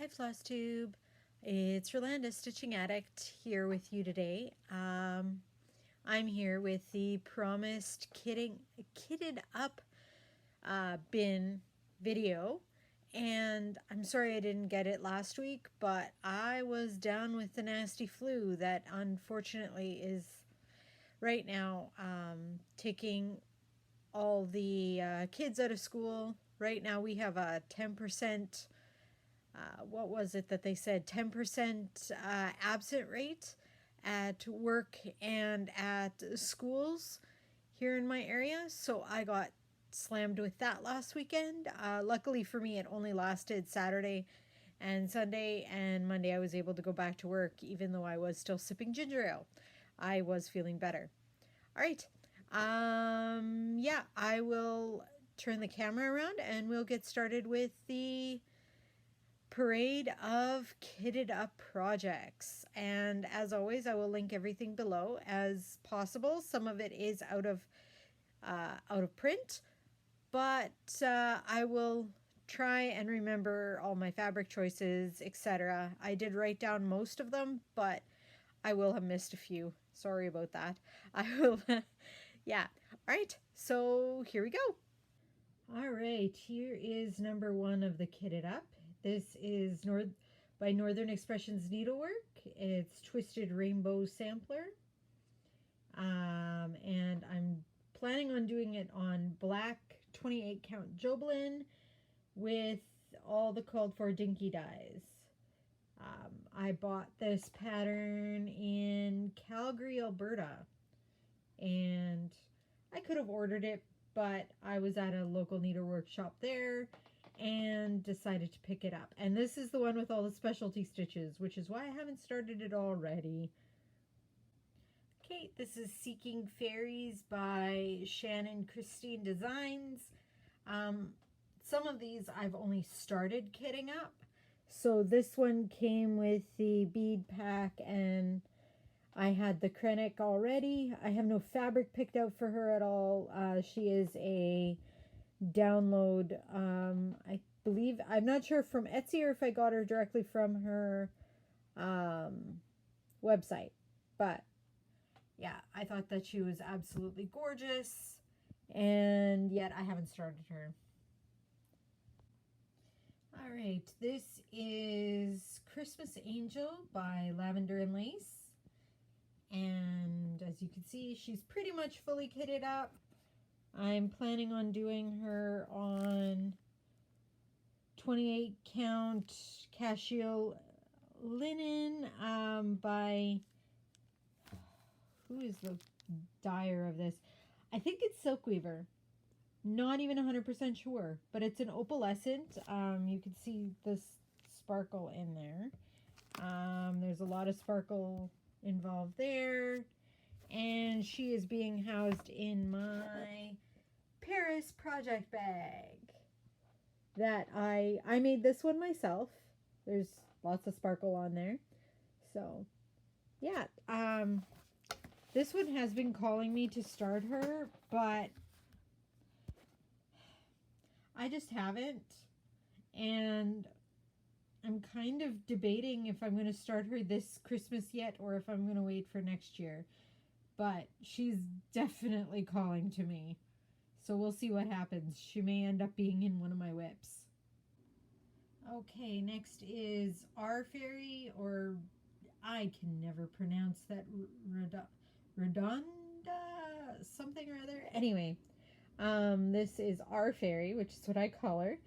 Flosstube. It's Rolanda, Stitching Addict, here with you today. I'm here with the promised kitted up bin video, and I'm sorry I didn't get it last week, but I was down with the nasty flu that unfortunately is right now taking all the kids out of school. Right now we have a 10%, what was it that they said, 10% absent rate at work and at schools here in my area. So I got slammed with that last weekend. Luckily for me, it only lasted Saturday and Sunday, and Monday I was able to go back to work even though I was still sipping ginger ale. I was feeling better. All right. Yeah, I will turn the camera around and we'll get started with the parade of kitted up projects. And as always, I will link everything below as possible. Some of it is out of print, but I will try and remember all my fabric choices, etc. I did write down most of them, but I will have missed a few. Sorry about that. I will yeah. All right, so here we go. All right, here is number one of the kitted up. This is by Northern Expressions Needlework. It's Twisted Rainbow Sampler. And I'm planning on doing it on black 28 count Joblin with all the called for dinky dyes. I bought this pattern in Calgary, Alberta, and I could have ordered it, but I was at a local needlework shop there and decided to pick it up. And this is the one with all the specialty stitches, which is why I haven't started it already. Okay, this is Seeking Fairies by Shannon Christine Designs. Some of these I've only started kitting up. So this one came with the bead pack, and I had the Krennic already. I have no fabric picked out for her at all. She is a download, I believe, I'm not sure from Etsy or if I got her directly from her website. But yeah, I thought that she was absolutely gorgeous, and yet I haven't started her. All right, this is Christmas Angel by Lavender and Lace. And as you can see, she's pretty much fully kitted up. I'm planning on doing her on 28 count cashio linen by, who is the dyer of this? I think it's Silkweaver. Not even 100% sure, but it's an opalescent. You can see this sparkle in there. There's a lot of sparkle involved there, and she is being housed in my Paris project bag that I made this one myself. There's lots of sparkle on there. So yeah, this one has been calling me to start her, but I just haven't, and I'm kind of debating if I'm going to start her this Christmas yet or if I'm going to wait for next year. But she's definitely calling to me. So we'll see what happens. She may end up being in one of my whips. Okay, next is our Ferry, or I can never pronounce that, Redonda something or other. Anyway, this is our Ferry, which is what I call her.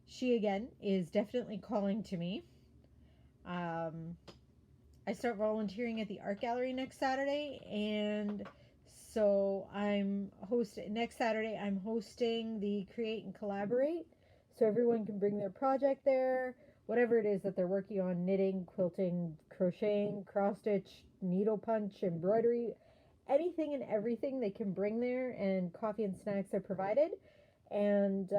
She again is definitely calling to me. I start volunteering at the art gallery next Saturday, and so next Saturday I'm hosting the Create and Collaborate, so everyone can bring their project there, whatever it is that they're working on: knitting, quilting, crocheting, cross stitch, needle punch, embroidery, anything and everything they can bring there, and coffee and snacks are provided. And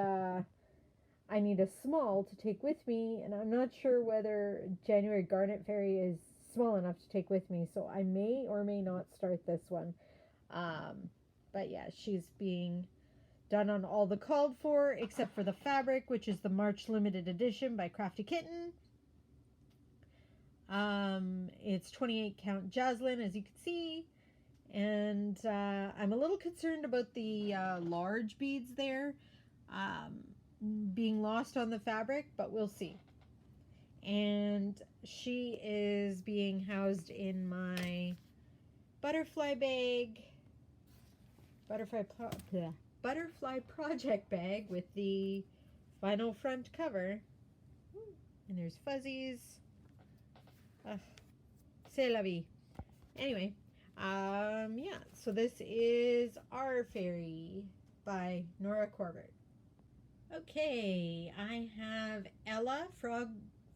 I need a small to take with me, and I'm not sure whether January Garnet Fairy is small enough to take with me, so I may or may not start this one. But yeah, she's being done on all the called for, except for the fabric, which is the March limited edition by Crafty Kitten. It's 28 count Jaslyn, as you can see. And I'm a little concerned about the large beads there being lost on the fabric, but we'll see. And she is being housed in my butterfly bag, butterfly project bag with the vinyl front cover. And there's fuzzies. C'est la vie. Anyway, yeah, so this is Our Fairy by Nora Corbett. Okay, I have Ella,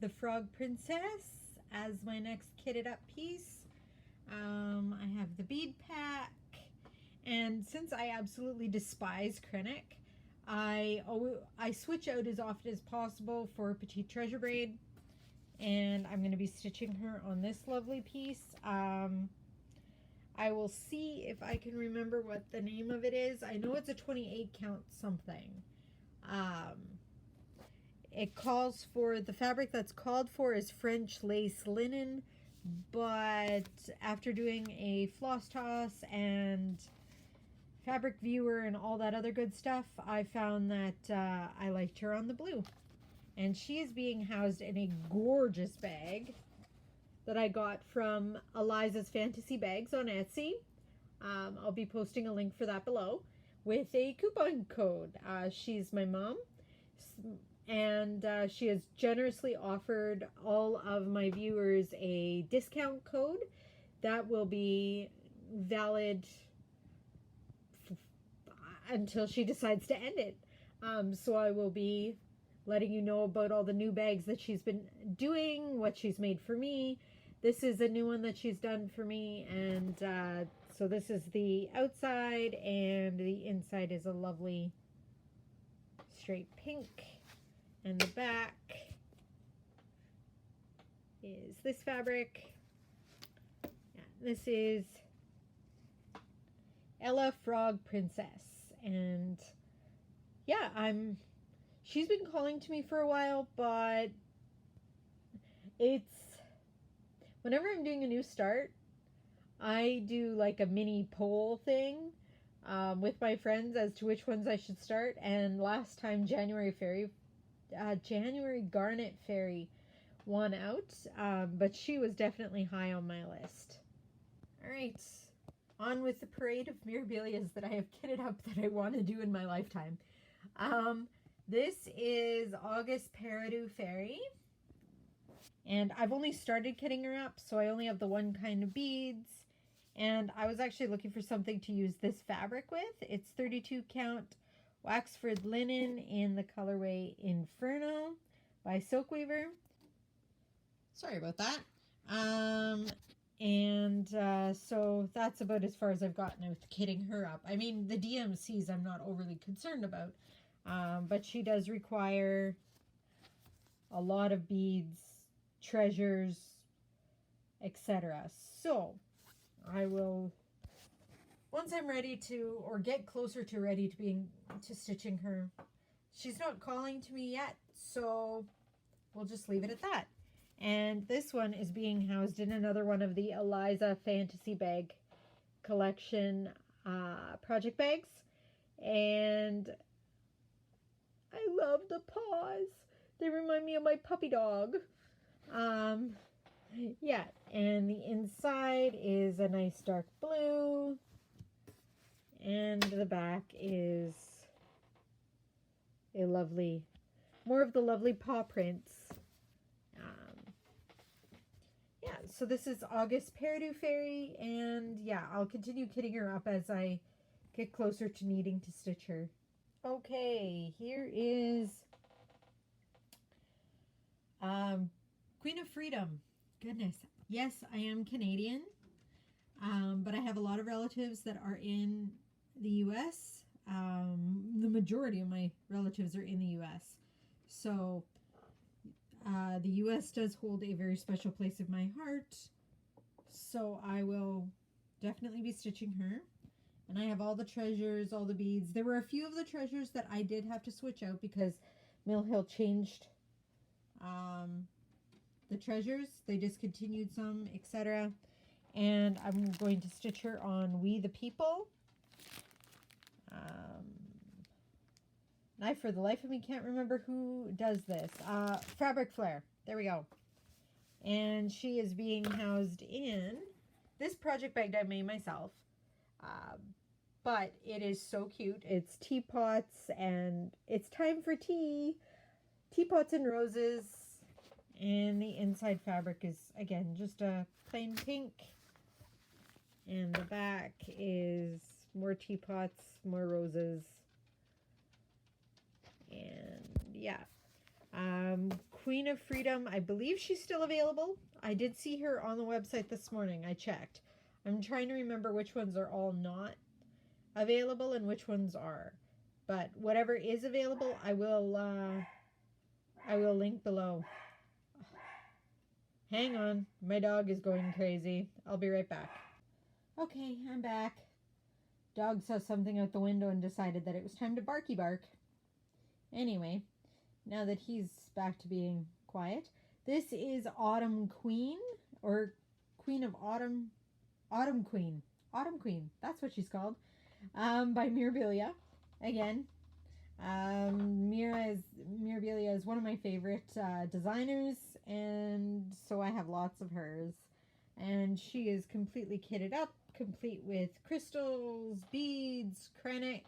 the Frog Princess, as my next kitted up piece. I have the bead pack, and since I absolutely despise Krennic, I switch out as often as possible for Petite Treasure Braid, and I'm going to be stitching her on this lovely piece. I will see if I can remember what the name of it is. I know it's a 28 count something. It calls for, the fabric that's called for is French lace linen, but after doing a floss toss and fabric viewer and all that other good stuff, I found that I liked her on the blue. And she is being housed in a gorgeous bag that I got from Eliza's Fantasy Bags on Etsy. I'll be posting a link for that below with a coupon code. She's my mom, and she has generously offered all of my viewers a discount code that will be valid until she decides to end it. So I will be letting you know about all the new bags that she's been doing, what she's made for me. This is a new one that she's done for me, and so this is the outside, and the inside is a lovely straight pink, and the back is this fabric. Yeah, this is Ella Frog Princess, and yeah, she's been calling to me for a while, but whenever I'm doing a new start, I do like a mini poll thing with my friends as to which ones I should start. And last time, January Garnet Fairy won out, but she was definitely high on my list. All right, on with the parade of mirabilias that I have kitted up that I want to do in my lifetime. This is August Peridot Ferry. And I've only started kitting her up, so I only have the one kind of beads. And I was actually looking for something to use this fabric with. It's 32 count Waxford linen in the colorway Inferno by Silk Weaver. Sorry about that. So that's about as far as I've gotten with kitting her up. I mean, the DMCs I'm not overly concerned about, but she does require a lot of beads, treasures, etc. So I will, once I'm ready to, or get closer to ready to stitching her, she's not calling to me yet, so we'll just leave it at that. And this one is being housed in another one of the Eliza Fantasy Bag Collection project bags, and I love the paws. They remind me of my puppy dog. Yeah, and the inside is a nice dark blue, and the back is a lovely, more of the lovely paw prints. Yeah, so this is August Peridot Fairy, and yeah, I'll continue kitting her up as I get closer to needing to stitch her. Okay, here is Queen of Freedom. Goodness, yes, I am Canadian, but I have a lot of relatives that are in the U.S. The majority of my relatives are in the U.S. So the U.S. does hold a very special place in my heart. So I will definitely be stitching her. And I have all the treasures, all the beads. There were a few of the treasures that I did have to switch out because Mill Hill changed the treasures. They discontinued some, etc. And I'm going to stitch her on We the People. I, for the life of me, can't remember who does this. Fabric Flare. There we go. And she is being housed in this project bag I made myself. But it is so cute. It's teapots and it's time for tea. Teapots and roses. And the inside fabric is, again, just a plain pink. And the back is more teapots, more roses. And yeah. Queen of Freedom, I believe she's still available. I did see her on the website this morning. I checked. I'm trying to remember which ones are all not available and which ones are. But whatever is available, I will link below. Hang on. My dog is going crazy. I'll be right back. Okay, I'm back. Dog saw something out the window and decided that it was time to barky bark. Anyway, now that he's back to being quiet, this is Autumn Queen, or Queen of Autumn. Autumn Queen. Autumn Queen. That's what she's called. By Mirabilia. Again, Mirabilia is one of my favorite designers, and so I have lots of hers. And she is completely kitted up, complete with crystals, beads, krennic.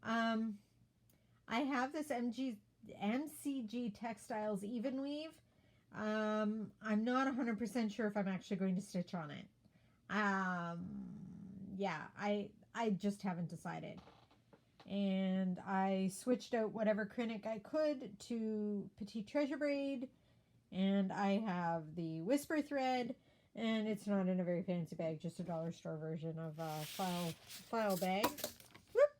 I have this MCG Textiles Even Weave. I'm not 100% sure if I'm actually going to stitch on it. Yeah, I just haven't decided. And I switched out whatever krennic I could to Petite Treasure Braid. And I have the Whisper Thread. And it's not in a very fancy bag, just a dollar store version of a file bag. Whoop!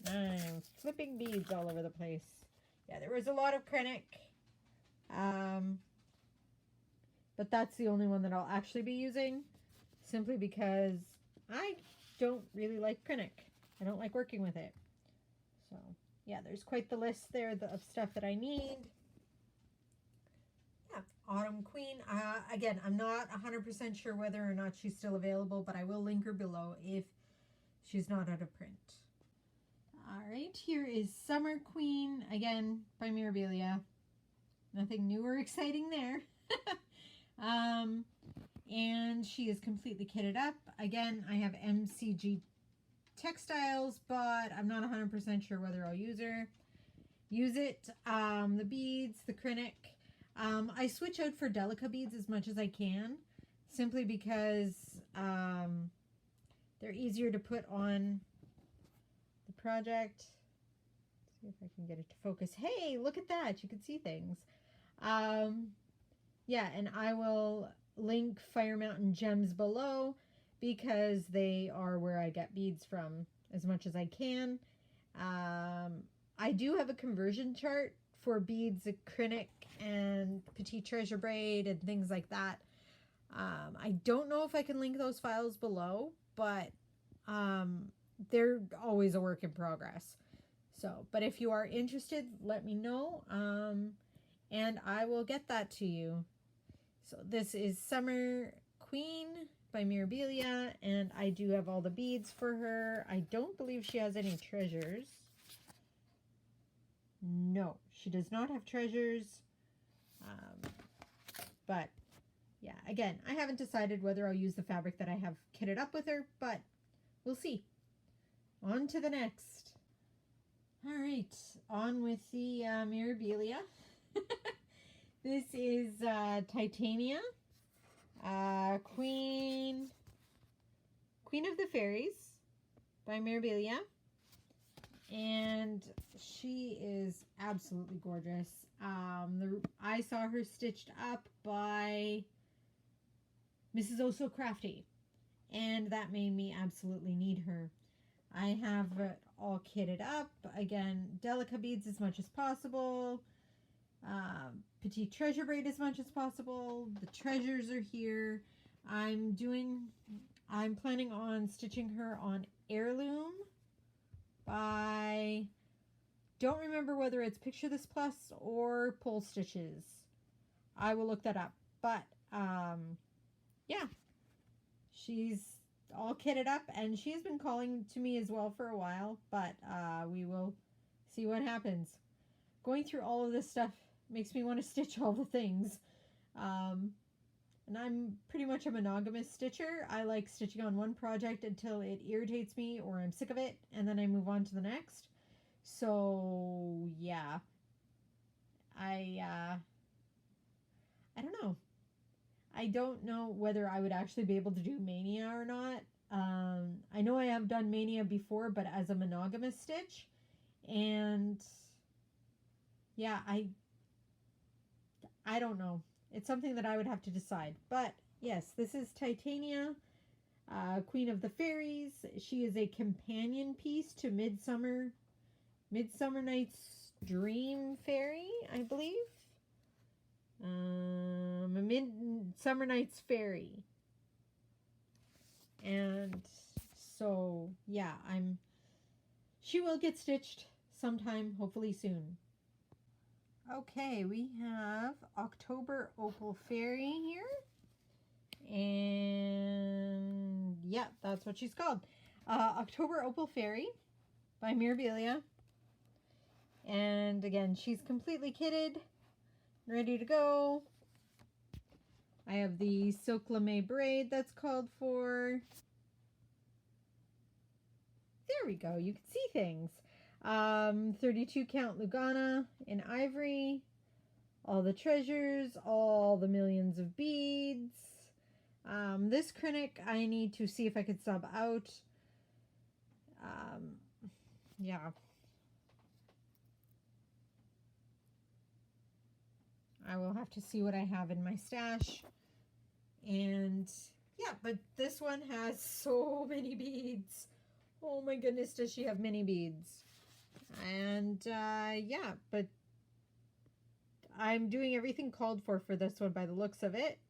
I'm flipping beads all over the place. Yeah, there was a lot of krennic. But that's the only one that I'll actually be using. Simply because I don't really like krennic. I don't like working with it. So, yeah, there's quite the list there of stuff that I need. Yeah, Autumn Queen. Again, I'm not 100% sure whether or not she's still available, but I will link her below if she's not out of print. All right, here is Summer Queen, again, by Mirabilia. Nothing new or exciting there. And she is completely kitted up. Again, I have MCG Textiles, but I'm not 100% sure whether I'll use it. The beads, the krennic. I switch out for Delica beads as much as I can, simply because they're easier to put on the project. Let's see if I can get it to focus. Hey, look at that. You can see things. Yeah, and I will link Fire Mountain Gems below because they are where I get beads from as much as I can. I do have a conversion chart for beads, krennic, and Petite Treasure Braid and things like that. I don't know if I can link those files below, but they're always a work in progress. So, but if you are interested, let me know, and I will get that to you. So this is Summer Queen by Mirabilia, and I do have all the beads for her. I don't believe she has any treasures. No, she does not have treasures. But yeah, again, I haven't decided whether I'll use the fabric that I have kitted up with her, but we'll see. On to the next. All right, on with the Mirabilia. This is Titania, Queen of the Fairies by Mirabilia. And she is absolutely gorgeous. I saw her stitched up by Mrs. Oh So Crafty, and that made me absolutely need her. I have it all kitted up. Again, Delica beads as much as possible. Petite Treasure Braid as much as possible. The treasures are here. I'm planning on stitching her on Heirloom by, don't remember whether it's Picture This Plus or Pole Stitches. I will look that up. But, yeah, she's all kitted up, and she's been calling to me as well for a while, but we will see what happens. Going through all of this stuff makes me want to stitch all the things. And I'm pretty much a monogamous stitcher. I like stitching on one project until it irritates me or I'm sick of it, and then I move on to the next. So, yeah. I don't know. I don't know whether I would actually be able to do Mania or not. I know I have done Mania before, but as a monogamous stitch. And yeah, I don't know. It's something that I would have to decide. But yes, this is Titania, Queen of the Fairies. She is a companion piece to Midsummer Night's Dream Fairy, I believe. A Midsummer Night's Ferry. And so, yeah, she will get stitched sometime, hopefully soon. Okay, we have October Opal Fairy here. And yeah, that's what she's called. October Opal Fairy by Mirabilia. And again, she's completely kitted, ready to go. I have the silk lame braid that's called for. There we go. You can see things. 32 count Lugana in ivory. All the treasures. All the millions of beads. This Krennic I need to see if I could sub out. Yeah. I will have to see what I have in my stash. And yeah, but this one has so many beads. Oh my goodness, does she have many beads. And yeah, but I'm doing everything called for this one by the looks of it.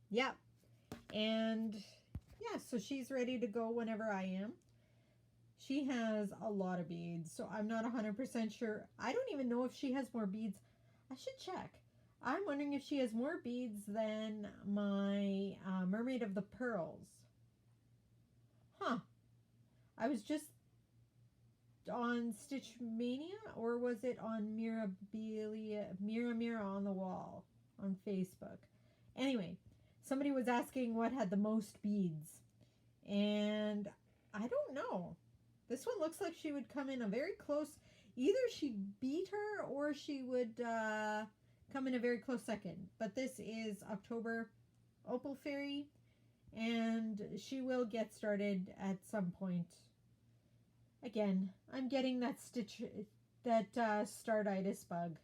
Yeah. And yeah, so she's ready to go whenever I am. She has a lot of beads, so I'm not 100% sure. I don't even know if she has more beads. I should check. I'm wondering if she has more beads than my Mermaid of the Pearls. Huh. I was just on Stitch Mania, or was it on Mira on the Wall on Facebook? Anyway, somebody was asking what had the most beads, and I don't know. This one looks like she would come in a very close. Either she beat her or she would come in a very close second. But this is October Opal Fairy, and she will get started at some point. Again, I'm getting that Starditis bug.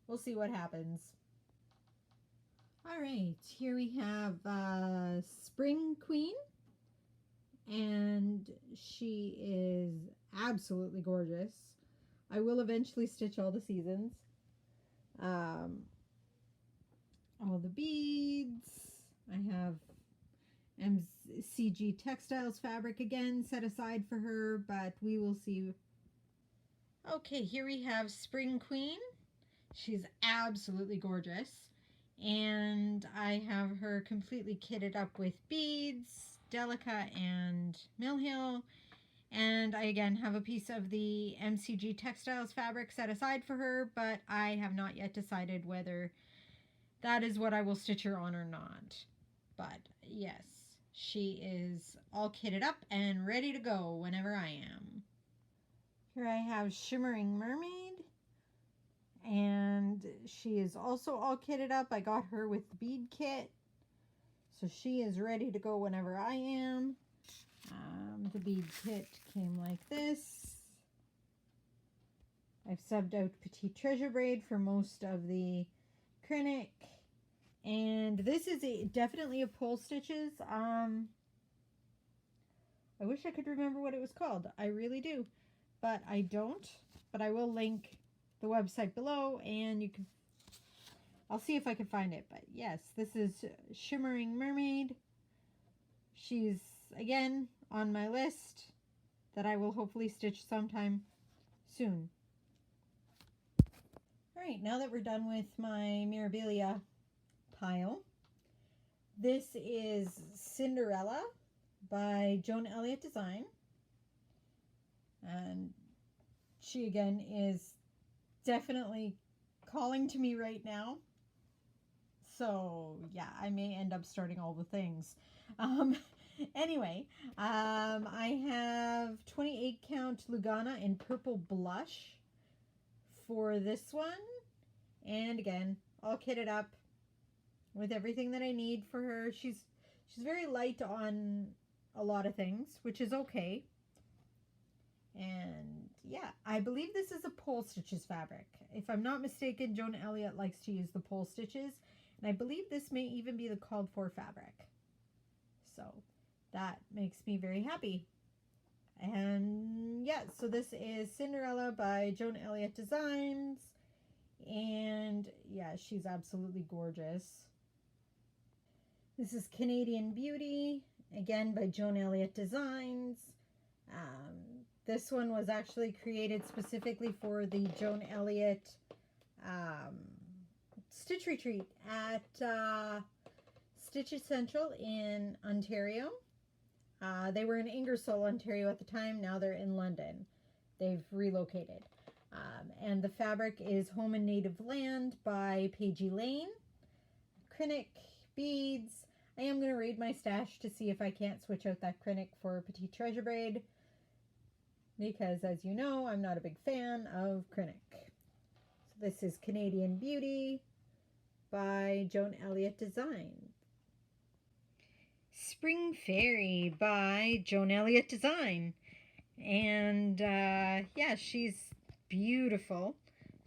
We'll see what happens. All right, here we have Spring Queen, and she is absolutely gorgeous. I will eventually stitch all the seasons. All the beads. I have MCG Textiles fabric again set aside for her, but we will see. Okay, here we have Spring Queen. She's absolutely gorgeous. And I have her completely kitted up with beads, Delica and Millhill. And I again have a piece of the MCG Textiles fabric set aside for her, but I have not yet decided whether that is what I will stitch her on or not. But yes, she is all kitted up and ready to go whenever I am. Here I have Shimmering Mermaid, and she is also all kitted up. I got her with the bead kit, so she is ready to go whenever I am. The bead kit came like this. I've subbed out Petite Treasure Braid for most of the Krennic. And this is definitely a Pole Stitches. I wish I could remember what it was called. I really do. But I don't. But I will link the website below, and you can... I'll see if I can find it. But yes, this is Shimmering Mermaid. She's, again, on my list that I will hopefully stitch sometime soon. Alright, now that we're done with my Mirabilia pile, this is Cinderella by Joan Elliott Design. And she again is definitely calling to me right now. So yeah, I may end up starting all the things. Anyway, I have 28 count Lugana in purple blush for this one. And again, all kitted up with everything that I need for her. She's very light on a lot of things, which is okay. And yeah, I believe this is a pole stitches fabric. If I'm not mistaken, Joan Elliott likes to use the pole stitches. And I believe this may even be the called for fabric. So that makes me very happy. And yeah, so this is Cinderella by Joan Elliott Designs. And yeah, she's absolutely gorgeous. This is Canadian Beauty, again by Joan Elliott Designs. This one was actually created specifically for the Joan Elliott Stitch Retreat at Stitch Essential in Ontario. They were in Ingersoll, Ontario at the time. Now they're in London. They've relocated. And the fabric is Home and Native Land by Paigey Lane. Acrylic, beads. I am going to raid my stash to see if I can't switch out that acrylic for Petite Treasure Braid, because as you know, I'm not a big fan of acrylic. So this is Canadian Beauty by Joan Elliott Design. Spring Fairy by Joan Elliott Design. And yeah, she's beautiful.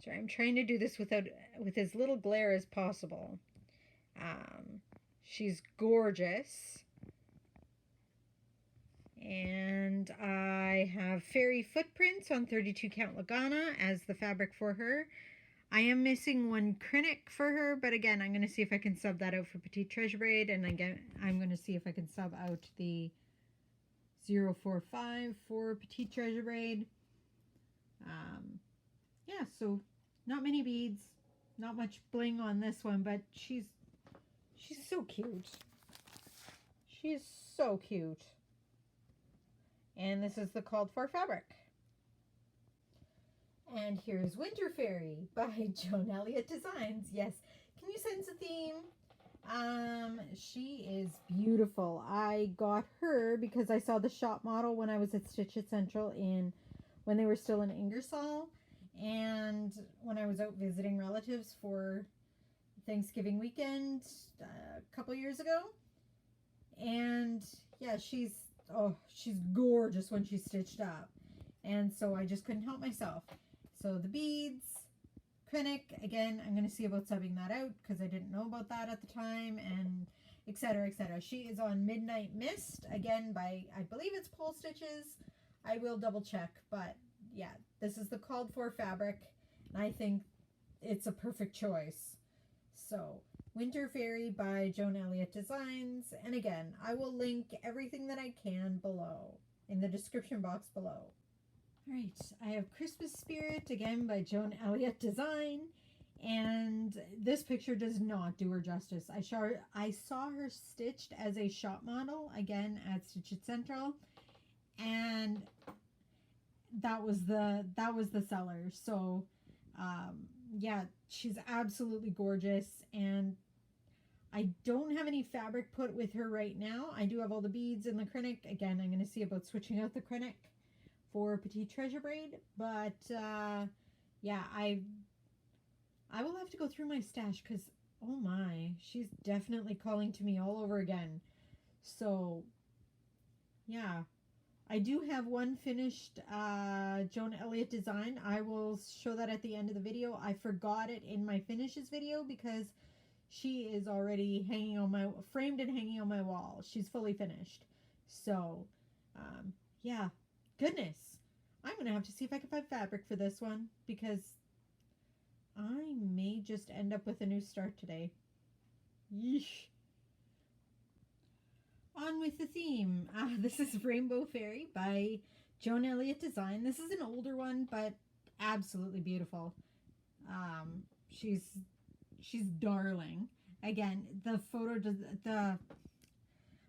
Sorry, I'm trying to do this with as little glare as possible. She's gorgeous. And I have Fairy Footprints on 32 count Lugana as the fabric for her. I am missing one Krennic for her, but again, I'm going to see if I can sub that out for Petite Treasure Braid, and again, I'm going to see if I can sub out the 045 for Petite Treasure Braid. Yeah, so not many beads, not much bling on this one, but she's so cute. She's so cute. And this is the called for fabric. And here's Winter Fairy by Joan Elliott Designs. Yes, can you sense a theme? She is beautiful. I got her because I saw the shop model when I was at Stitch Essential when they were still in Ingersoll, and when I was out visiting relatives for Thanksgiving weekend a couple years ago. And yeah, she's gorgeous when she's stitched up, and so I just couldn't help myself. So the beads, Krennic, again, I'm going to see about subbing that out because I didn't know about that at the time, and etc, etc. She is on Midnight Mist, again by, I believe it's Pole Stitches. I will double check, but yeah, this is the called for fabric, and I think it's a perfect choice. So Winter Fairy by Joan Elliott Designs, and again, I will link everything that I can below in the description box below. Alright, I have Christmas Spirit, again by Joan Elliott Design, and this picture does not do her justice. I saw her stitched as a shop model, again at Stitch Central, and that was the seller. So yeah, she's absolutely gorgeous, and I don't have any fabric put with her right now. I do have all the beads and the Krennic. Again, I'm going to see about switching out the Krennic for Petite Treasure Braid, but yeah, I will have to go through my stash because, oh my, she's definitely calling to me all over again. So yeah, I do have one finished Joan Elliott design. I will show that at the end of the video. I forgot it in my finishes video because she is already hanging on my, framed and hanging on my wall. She's fully finished. So yeah, goodness, I'm gonna have to see if I can find fabric for this one because I may just end up with a new start today. Yeesh. on with the theme. This is Rainbow Fairy by Joan Elliott Design. This is an older one, but absolutely beautiful. She's darling. Again, the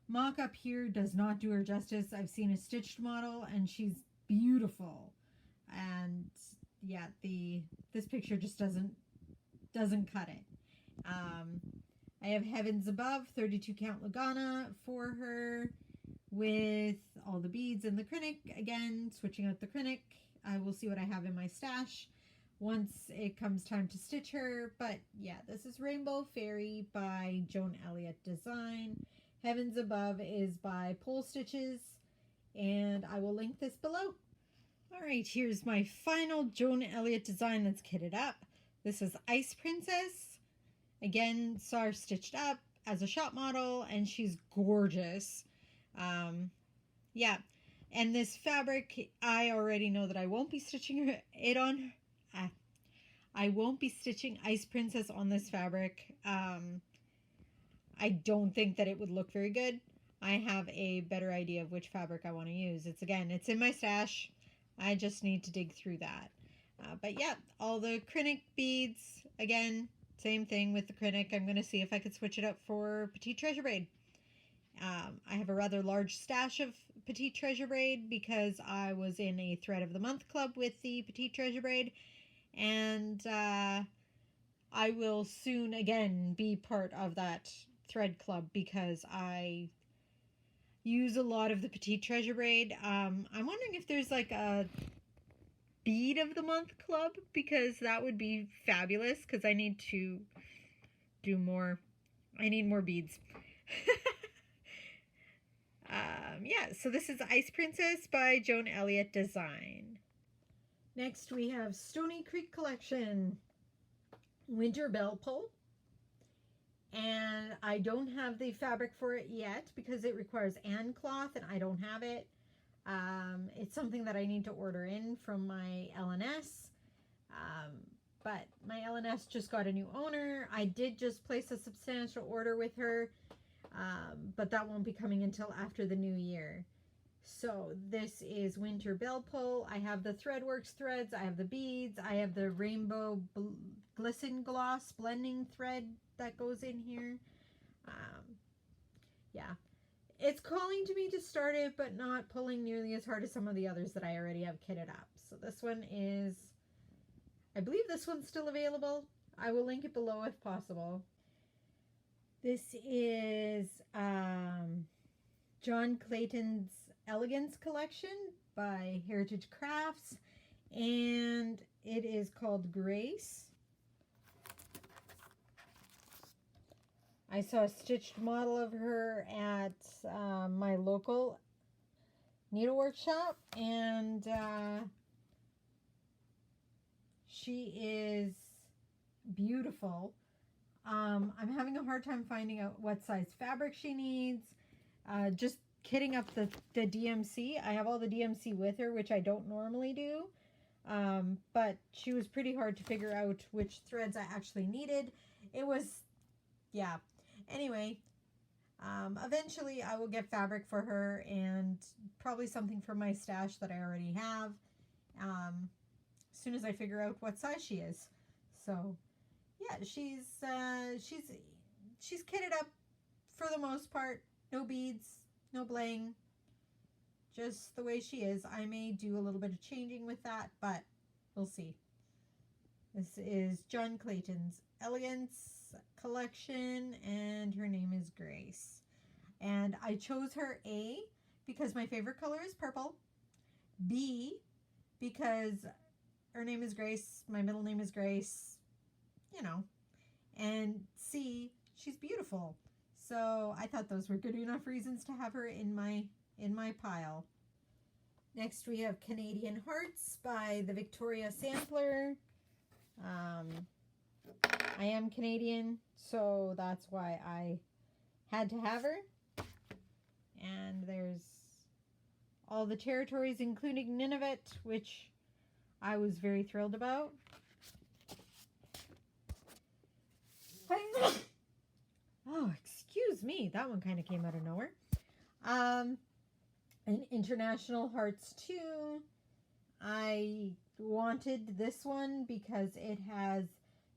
mock-up here does not do her justice. I've seen a stitched model and she's beautiful. And yeah, this picture just doesn't cut it. I have Heavens Above 32 count Lagana for her with all the beads and the Krennic. Again, switching out the Krennic. I will see what I have in my stash once it comes time to stitch her. But yeah, this is Rainbow Fairy by Joan Elliott Design. Heavens Above is by Pole Stitches, and I will link this below. All right, here's my final Joan Elliott design that's kitted up. This is Ice Princess. Again, saw her stitched up as a shop model, and she's gorgeous. Yeah, and this fabric, I already know that I won't be stitching it on. I won't be stitching Ice Princess on this fabric. I don't think that it would look very good. I have a better idea of which fabric I want to use. It's in my stash. I just need to dig through that. But yeah, all the Krennic beads, again, same thing with the Krennic. I'm going to see if I could switch it up for Petite Treasure Braid. I have a rather large stash of Petite Treasure Braid because I was in a Thread of the Month club with the Petite Treasure Braid. And I will soon again be part of that thread club because I use a lot of the Petite Treasure Braid. I'm wondering if there's like a Bead of the Month club, because that would be fabulous because I need to do more. I need more beads. Yeah, so this is Ice Princess by Joan Elliott Design. Next we have Stoney Creek Collection Winter Bell Pull. And I don't have the fabric for it yet because it requires Ann cloth and I don't have it. It's something that I need to order in from my LNS. But my LNS just got a new owner. I did just place a substantial order with her, but that won't be coming until after the new year. So this is Winter Bell Pull. I have the Threadworks threads. I have the beads. I have the Rainbow Glisten Gloss blending thread that goes in here. Yeah, it's calling to me to start it, but not pulling nearly as hard as some of the others that I already have kitted up. So this one is, I believe this one's still available. I will link it below if possible. This is John Clayton's Elegance Collection by Heritage Crafts, and it is called Grace. I saw a stitched model of her at my local needlework shop, and she is beautiful. I'm having a hard time finding out what size fabric she needs. Just kitting up the DMC. I have all the DMC with her, which I don't normally do. But she was pretty hard to figure out which threads I actually needed. It was, yeah. Anyway, eventually I will get fabric for her and probably something from my stash that I already have. As soon as I figure out what size she is. So, yeah, she's kitted up for the most part. No beads, no bling, just the way she is. I may do a little bit of changing with that, but we'll see. This is John Clayton's Elegance Collection, and her name is Grace. And I chose her A because my favorite color is purple, B because her name is Grace, my middle name is Grace, you know, and C, she's beautiful. So I thought those were good enough reasons to have her in my pile. Next we have Canadian Hearts by the Victoria Sampler. I am Canadian, so that's why I had to have her. And there's all the territories, including Nunavut, which I was very thrilled about. Oh, excuse me. That one kind of came out of nowhere. And International Hearts 2. I wanted this one because it has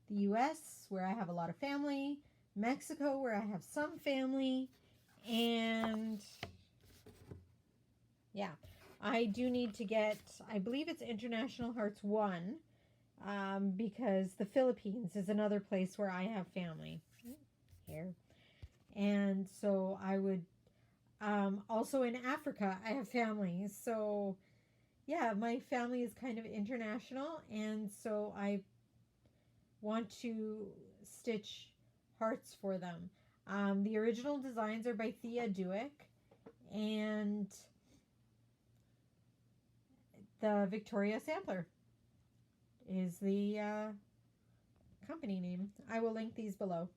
the US, where I have a lot of family, Mexico, where I have some family, and yeah, I do need to get, I believe it's International Hearts 1, because the Philippines is another place where I have family. Here. And so I would, also in Africa, I have family. So yeah, my family is kind of international, and so I want to stitch hearts for them. The original designs are by Thea Duick, and the Victoria Sampler is the company name. I will link these below.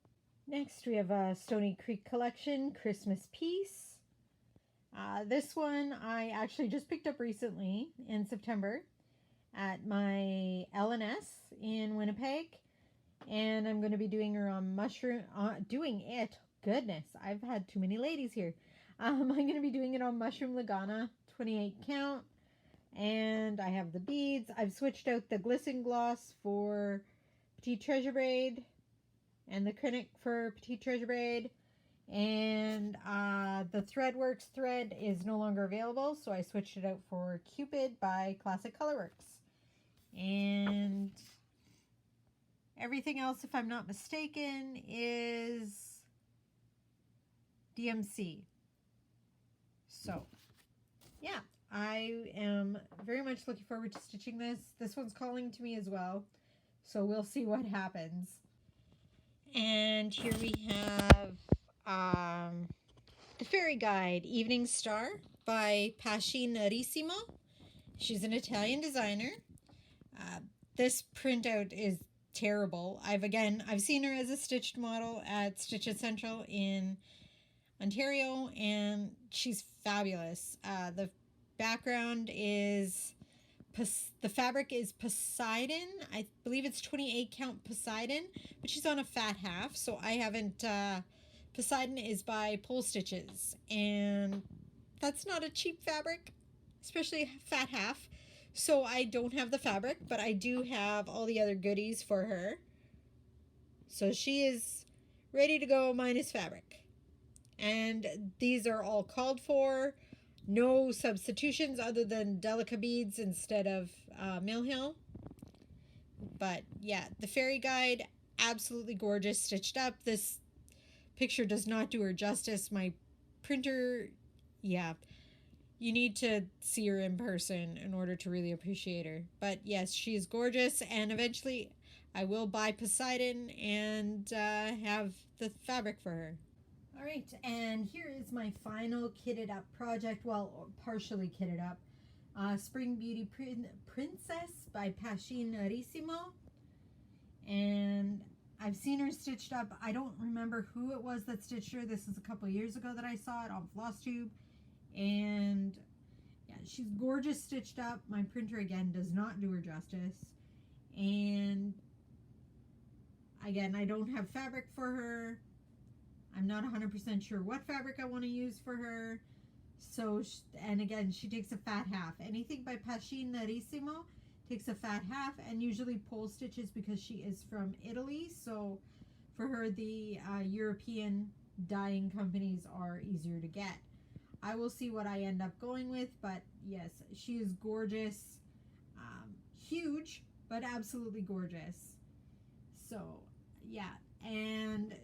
Next, we have a Stoney Creek Collection Christmas Piece. This one I actually just picked up recently in September at my LNS in Winnipeg, and I'm going to be doing her on mushroom. Goodness, I've had too many ladies here. I'm going to be doing it on mushroom Lagana, 28 count, and I have the beads. I've switched out the glisten gloss for Petite Treasure Braid and the Krennic for Petite Treasure Braid. And the Threadworks thread is no longer available, so I switched it out for Cupid by Classic Colorworks. And everything else, if I'm not mistaken, is DMC. So, yeah, I am very much looking forward to stitching this. This one's calling to me as well, so we'll see what happens. And here we have the Fairy Guide, Evening Star by Pascinarissimo. She's an Italian designer. This printout is terrible. I've seen her as a stitched model at Stitch Central in Ontario, and she's fabulous. The background is, the fabric is Poseidon. I believe it's 28 count Poseidon, but she's on a fat half, so I haven't, Poseidon is by Pole Stitches, and that's not a cheap fabric, especially fat half. So I don't have the fabric, but I do have all the other goodies for her. So she is ready to go minus fabric. And these are all called for. No substitutions other than Delica beads instead of Mill Hill. But yeah, the Fairy Guide, absolutely gorgeous, stitched up. This picture does not do her justice. My printer, yeah, you need to see her in person in order to really appreciate her. But yes, she is gorgeous, and eventually I will buy Poseidon and have the fabric for her. All right, and here is my final kitted up project, well, partially kitted up. Spring Beauty Princess by Pascinarissimo. And I've seen her stitched up. I don't remember who it was that stitched her. This is a couple years ago that I saw it on Flosstube. And yeah, she's gorgeous stitched up. My printer, again, does not do her justice. And again, I don't have fabric for her. I'm not 100% sure what fabric I want to use for her. So, and again, she takes a fat half. Anything by Pascinarissimo takes a fat half, and usually pole stitches because she is from Italy. So for her, the European dyeing companies are easier to get. I will see what I end up going with, but yes, she is gorgeous. Huge, but absolutely gorgeous. So yeah, and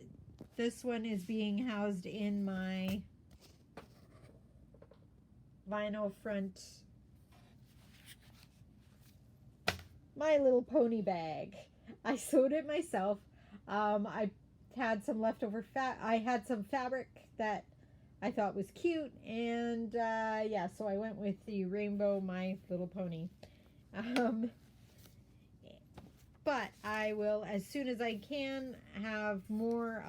this one is being housed in my vinyl front My Little Pony bag. I sewed it myself. I had some leftover I had some fabric that I thought was cute, and yeah, so I went with the rainbow My Little Pony. But I will, as soon as I can, have more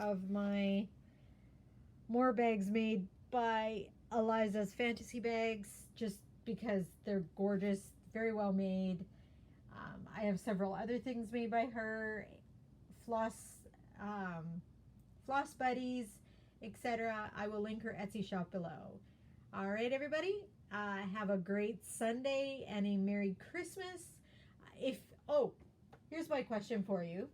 bags made by Eliza's Fantasy Bags, just because they're gorgeous, very well made. I have several other things made by her, floss buddies, etc. I will link her Etsy shop below. All right, everybody. Have a great Sunday and a Merry Christmas. Here's my question for you.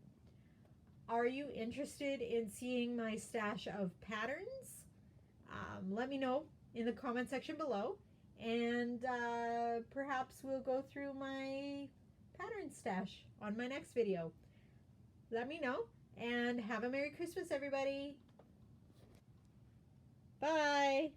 Are you interested in seeing my stash of patterns? Let me know in the comment section below, and perhaps we'll go through my pattern stash on my next video. Let me know, and have a Merry Christmas, everybody. Bye.